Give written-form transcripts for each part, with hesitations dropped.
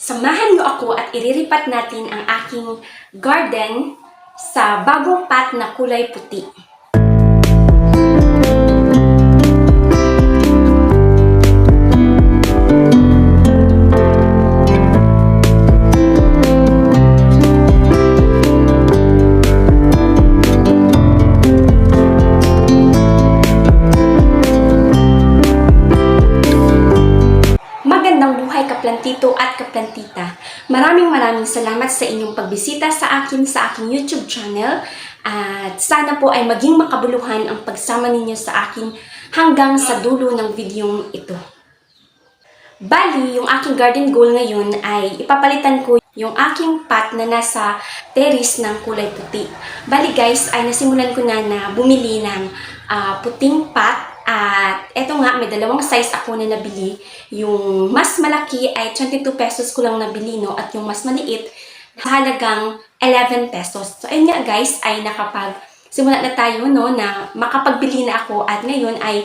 Samahan niyo ako at iriripat natin ang aking garden sa bagong pot na kulay puti. Kaplantito at kaplantita. Maraming salamat sa inyong pagbisita sa aking YouTube channel at sana po ay maging makabuluhan ang pagsama ninyo sa akin hanggang sa dulo ng videong ito. Bali, yung aking garden goal ngayon ay ipapalitan ko yung aking pot na nasa terrace ng kulay puti. Bali guys, ay nasimulan ko na bumili ng puting pot. At eto nga, may dalawang size ako na nabili. Yung mas malaki ay 22 pesos ko lang nabili, no? At yung mas maliit, halagang 11 pesos. So, ayun nga guys, ay simula na tayo, no? Na makapagbili na ako. At ngayon ay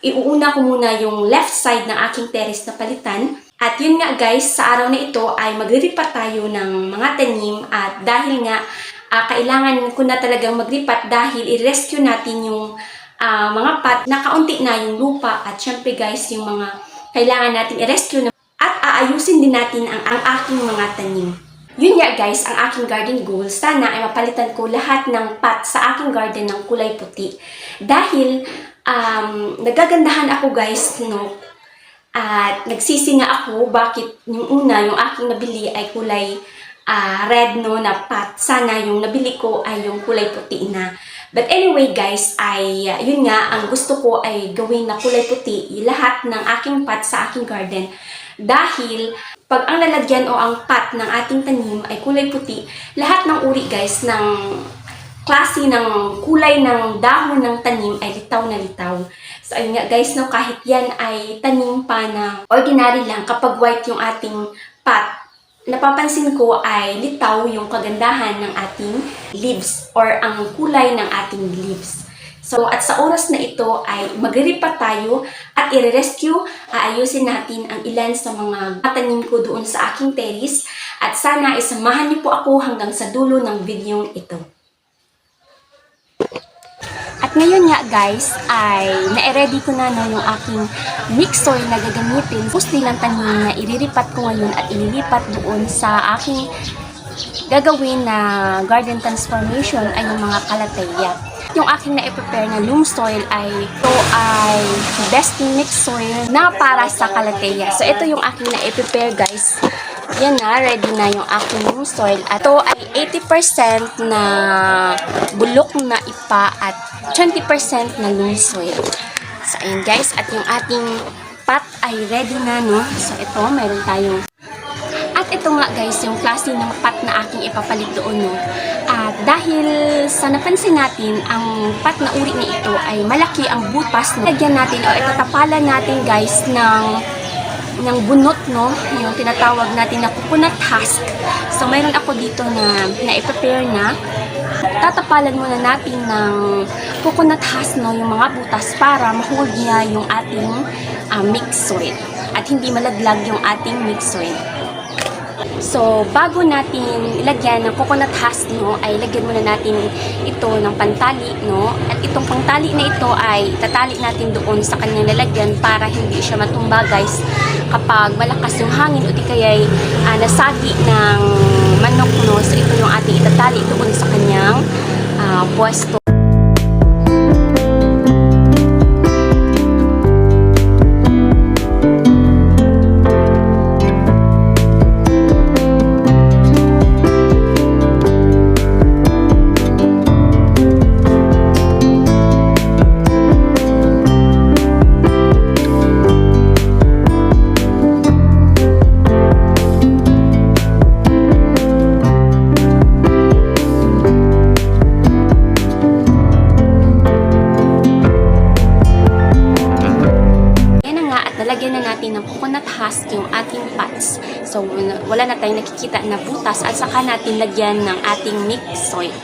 iuuna ko muna yung left side ng aking terrace na palitan. At yun nga guys, sa araw na ito ay maglilipat tayo ng mga tanim. At dahil nga, kailangan ko na talagang maglipat dahil i-rescue natin yung mga pot na kaunti na yung lupa at syempre guys yung mga kailangan natin i-rescue na at aayusin din natin ang aking mga tanim. Yun nga guys, ang aking garden goal. Sana ay mapalitan ko lahat ng pot sa aking garden ng kulay puti. Dahil nagagandahan ako guys, no? At nagsisi nga ako bakit yung aking nabili ay kulay red, no, na pot. Sana yung nabili ko ay yung kulay puti na. But anyway guys, yun nga, ang gusto ko ay gawin na kulay puti lahat ng aking pot sa aking garden. Dahil pag ang lalagyan o ang pot ng ating tanim ay kulay puti, lahat ng uri guys, ng klase ng kulay ng dahon ng tanim ay litaw na litaw. So ayun nga guys, no, kahit yan ay tanim pa na ordinary lang, kapag white yung ating pot, napapansin ko ay litaw yung kagandahan ng ating leaves or ang kulay ng ating leaves. So, at sa oras na ito ay maglilipat tayo at i-rescue, aayusin natin ang ilan sa mga tanim ko doon sa aking terrace at sana isamahan niyo po ako hanggang sa dulo ng video ito. At ngayon nga guys, ay na-ready ko na yung aking mixed soil na gagamitin. Post nilang tanim na iriripat ko ngayon at ililipat doon sa aking gagawin na garden transformation ay yung mga kalateya. Yung aking na-prepare na loam soil ay ito ay best mixed soil na para sa kalateya. So ito yung aking na-prepare guys. Yan na, ready na yung aking loam soil. At ito ay 80% na bulok na ipa at 20% na loam soil. So, ayun guys. At yung ating pot ay ready na, no? So, ito, meron tayong... At ito nga guys, yung klase ng pot na aking ipapalit doon, no? At dahil sa napansin natin, ang pot na uri na ito ay malaki ang butas, no? Lagyan natin o itatapalan natin guys ng bunot, no? Yung tinatawag natin na coconut husk. So, mayroon ako dito na i-prepare na. Tatapalan muna natin ng coconut husk, no? Yung mga butas para ma-hold niya yung ating mixed soil. At hindi malaglag yung ating mixed soil. So, bago natin ilagyan ng coconut husk, no, ay lagyan muna natin ito ng pantali, no? At itong pantali na ito ay tatali natin doon sa kanyang lalagyan para hindi siya matumba, guys, kapag malakas yung hangin o di kaya'y nasagi ng manok, no? So, ito yung ating itatali doon sa kanyang pwesto. Nalagyan na natin ng coconut husk yung ating pots. So, wala na tayong nakikita na butas at saka natin lagyan ng ating mixed soil.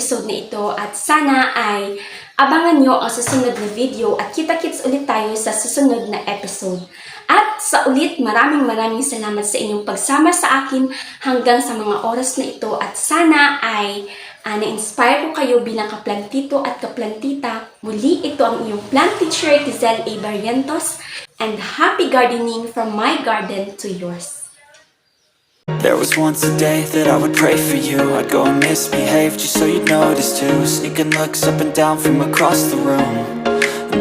episode na ito at sana ay abangan nyo ang susunod na video at kita-kits ulit tayo sa susunod na episode. At sa ulit, maraming salamat sa inyong pagsama sa akin hanggang sa mga oras na ito at sana ay na-inspire ko kayo bilang kaplantito at kaplantita. Muli, ito ang iyong plant teacher, Tizel A. Barrientos, and happy gardening from my garden to yours. There was once a day that I would pray for you. I'd go and misbehave just so you'd notice too. Sneaking looks up and down from across the room.